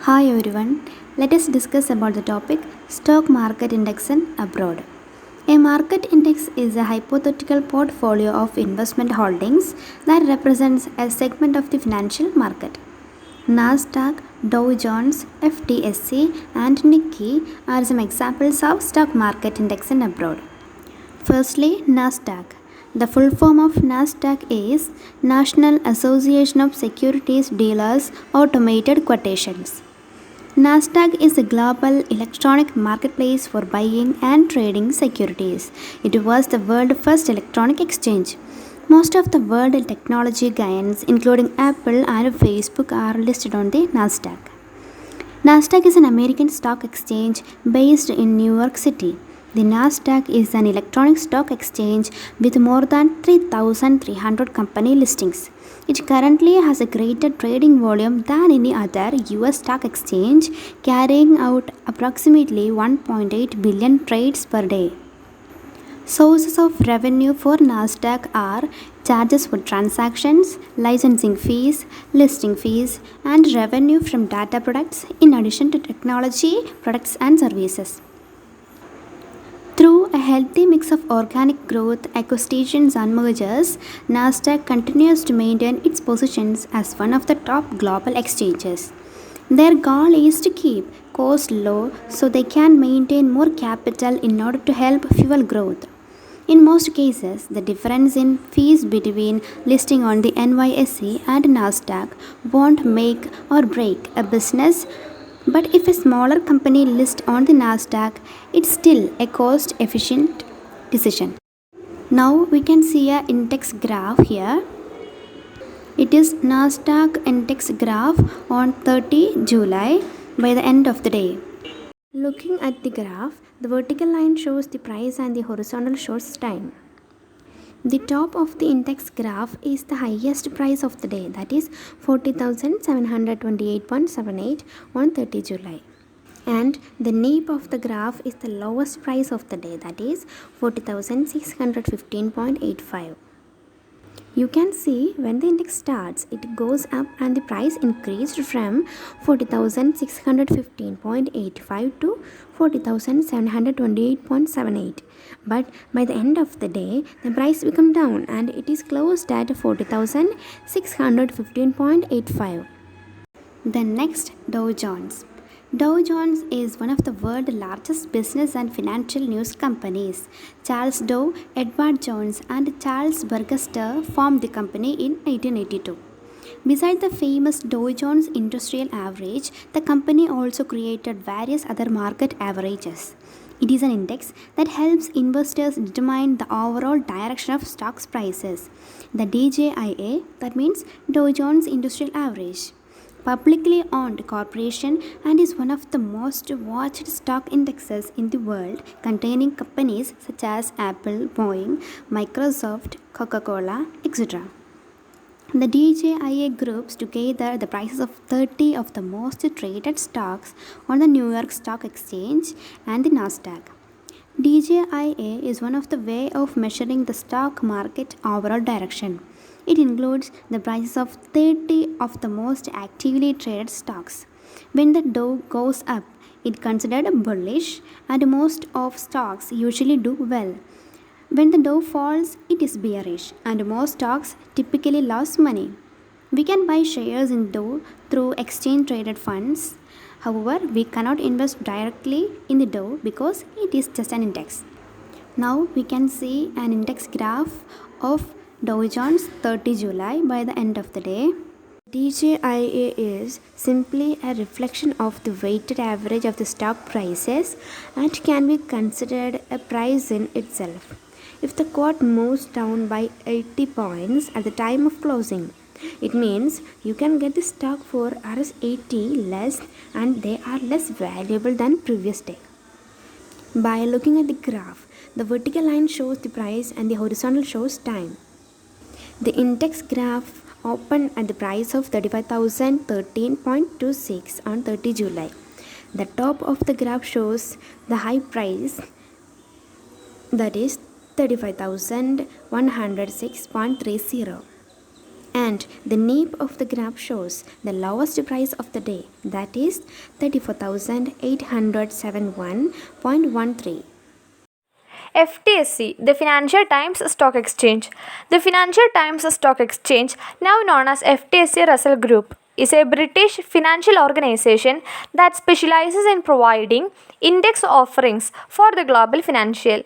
Hi everyone, let us discuss about the topic Stock Market Index and Abroad. A market index is a hypothetical portfolio of investment holdings that represents a segment of the financial market. Nasdaq, Dow Jones, FTSE, and Nikkei are some examples of stock market index and abroad. Firstly, Nasdaq. The full form of Nasdaq is National Association of Securities Dealers Automated Quotations. Nasdaq is a global electronic marketplace for buying and trading securities. It was the world's first electronic exchange. Most of the world technology giants, including Apple and Facebook, are listed on the Nasdaq. Nasdaq is an American stock exchange based in New York City. The Nasdaq is an electronic stock exchange with more than 3,300 company listings. It currently has a greater trading volume than any other US stock exchange, carrying out approximately 1.8 billion trades per day. Sources of revenue for Nasdaq are charges for transactions, licensing fees, listing fees, and revenue from data products in addition to technology products and services. Through a healthy mix of organic growth, acquisitions, and mergers, Nasdaq continues to maintain its positions as one of the top global exchanges. Their goal is to keep costs low so they can maintain more capital in order to help fuel growth. In most cases, the difference in fees between listing on the NYSE and Nasdaq won't make or break a business, but if a smaller company lists on the Nasdaq, it's still a cost efficient decision. Now we can see a index graph here. It is Nasdaq index graph on 30 July by the end of the day. Looking at the graph, the vertical line shows the price and the horizontal shows time. The top of the index graph is the highest price of the day, that is 40,728.78 on 30 July. And the nape of the graph is the lowest price of the day, that is 40,615.85. You can see when the index starts, it goes up and the price increased from 40,615.85 to 40,728.78. But by the end of the day, the price become down and it is closed at 40,615.85. Then next, Dow Jones. Dow Jones is one of the world's largest business and financial news companies. Charles Dow, Edward Jones, and Charles Burgester formed the company in 1882. Besides the famous Dow Jones Industrial Average, the company also created various other market averages. It is an index that helps investors determine the overall direction of stocks prices. The DJIA, that means Dow Jones Industrial Average, publicly owned corporation and is one of the most watched stock indexes in the world, containing companies such as Apple, Boeing, Microsoft, Coca-Cola, etc. The DJIA groups together the prices of 30 of the most traded stocks on the New York Stock Exchange and the Nasdaq. DJIA is one of the way of measuring the stock market overall direction. It includes the prices of 30 of the most actively traded stocks. When the Dow goes up, it considered bullish and most of stocks usually do well. When the Dow falls, it is bearish and most stocks typically lose money. We can buy shares in Dow through exchange traded funds. However, we cannot invest directly in the Dow because it is just an index. Now we can see an index graph of Dow Jones 30 July by the end of the day. DJIA is simply a reflection of the weighted average of the stock prices and can be considered a price in itself. If the quote moves down by 80 points at the time of closing, it means you can get the stock for Rs 80 less and they are less valuable than previous day. By looking at the graph, the vertical line shows the price and the horizontal shows time. The index graph opened at the price of 35,013.26 on 30 July. The top of the graph shows the high price, that is 35,106.30. And the nape of the graph shows the lowest price of the day, that is 34,871.13. FTSE, the Financial Times Stock Exchange. The Financial Times Stock Exchange, now known as FTSE Russell Group, is a British financial organization that specializes in providing index offerings for the global financial.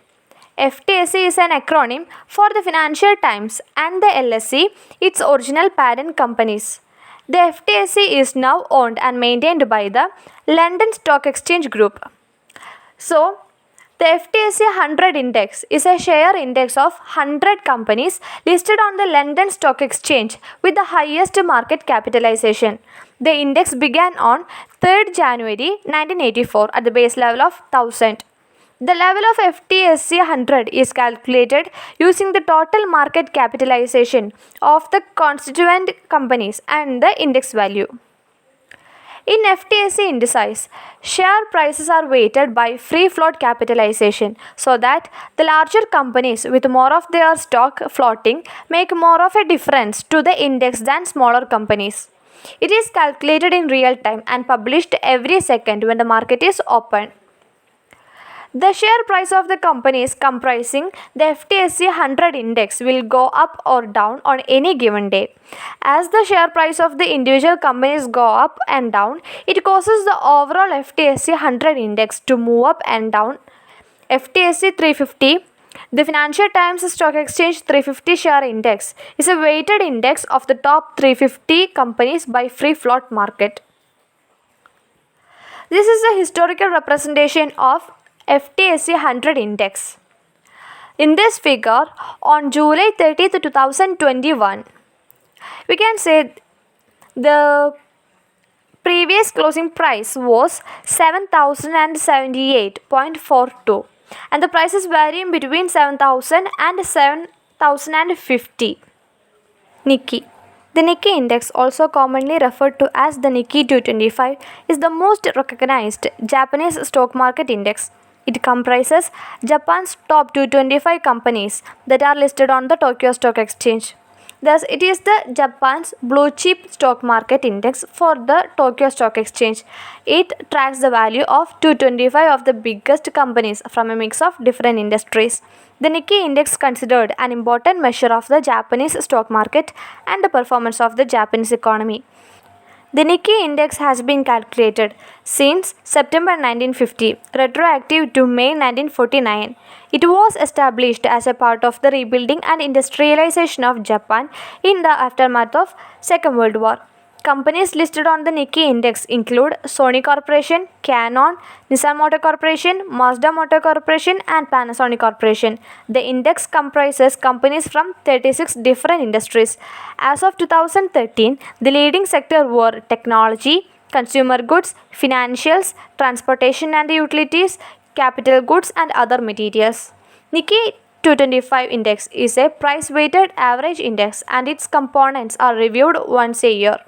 FTSE is an acronym for the Financial Times and the LSE, its original parent companies. The FTSE is now owned and maintained by the London Stock Exchange Group. So, the FTSE 100 index is a share index of 100 companies listed on the London Stock Exchange with the highest market capitalization. The index began on 3rd January 1984 at the base level of 1000. The level of FTSE 100 is calculated using the total market capitalization of the constituent companies and the index value. In FTSE indices, share prices are weighted by free float capitalization so that the larger companies with more of their stock floating make more of a difference to the index than smaller companies. It is calculated in real time and published every second when the market is open. The share price of the companies comprising the FTSE 100 index will go up or down on any given day. As the share price of the individual companies go up and down, it causes the overall FTSE 100 index to move up and down. FTSE 350, the Financial Times Stock Exchange 350 share index, is a weighted index of the top 350 companies by free float market. This is a historical representation of FTSE 100 index. In this figure, on July 30th, 2021, we can say the previous closing price was 7,078.42 and the prices varying between 7,000 and 7,050. Nikkei. The Nikkei index, also commonly referred to as the Nikkei 225, is the most recognized Japanese stock market index. It comprises Japan's top 225 companies that are listed on the Tokyo Stock Exchange. Thus, it is the Japan's blue chip stock market index for the Tokyo Stock Exchange. It tracks the value of 225 of the biggest companies from a mix of different industries. The Nikkei index considered an important measure of the Japanese stock market and the performance of the Japanese economy. The Nikkei index has been calculated since September 1950, retroactive to May 1949. It was established as a part of the rebuilding and industrialization of Japan in the aftermath of Second World War. Companies listed on the Nikkei index include Sony Corporation, Canon, Nissan Motor Corporation, Mazda Motor Corporation, and Panasonic Corporation. The index comprises companies from 36 different industries. As of 2013, the leading sectors were technology, consumer goods, financials, transportation and utilities, capital goods, and other materials. Nikkei 225 index is a price-weighted average index and its components are reviewed once a year.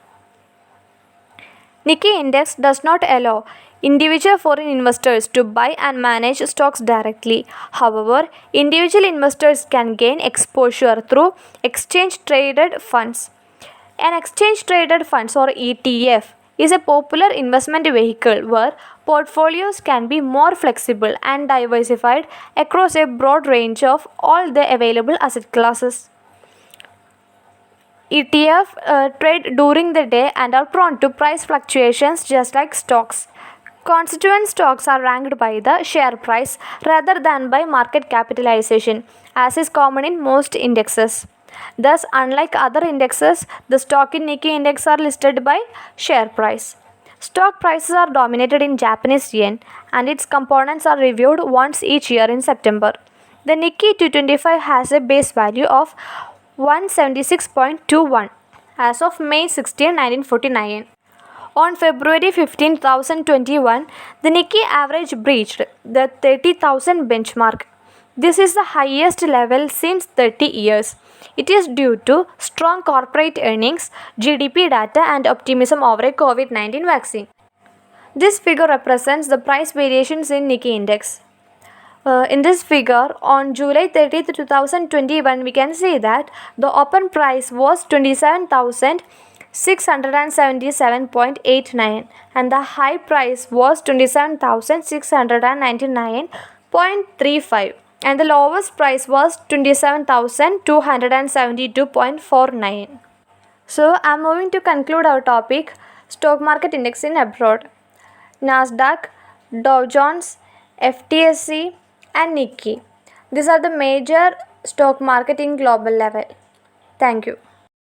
Nikkei index does not allow individual foreign investors to buy and manage stocks directly. However, individual investors can gain exposure through exchange-traded funds. An exchange-traded funds or ETF is a popular investment vehicle where portfolios can be more flexible and diversified across a broad range of all the available asset classes. ETF trade during the day and are prone to price fluctuations just like stocks. Constituent stocks are ranked by the share price rather than by market capitalization, as is common in most indexes. Thus, unlike other indexes, the stock in Nikkei index are listed by share price. Stock prices are dominated in Japanese yen and its components are reviewed once each year in September. The Nikkei 225 has a base value of 176.21 as of May 16, 1949. On February 15, 2021, the Nikkei average breached the 30,000 benchmark. This is the highest level since 30 years. It is due to strong corporate earnings, GDP data, and optimism over a COVID-19 vaccine. This figure represents the price variations in Nikkei index. In this figure, on July 30th, 2021, we can see that the open price was 27,677.89 and the high price was 27,699.35 and the lowest price was 27,272.49. So, I am moving to conclude our topic, stock market indexing abroad. Nasdaq, Dow Jones, FTSE and Nikkei. These are the major stock market in global level. Thank you.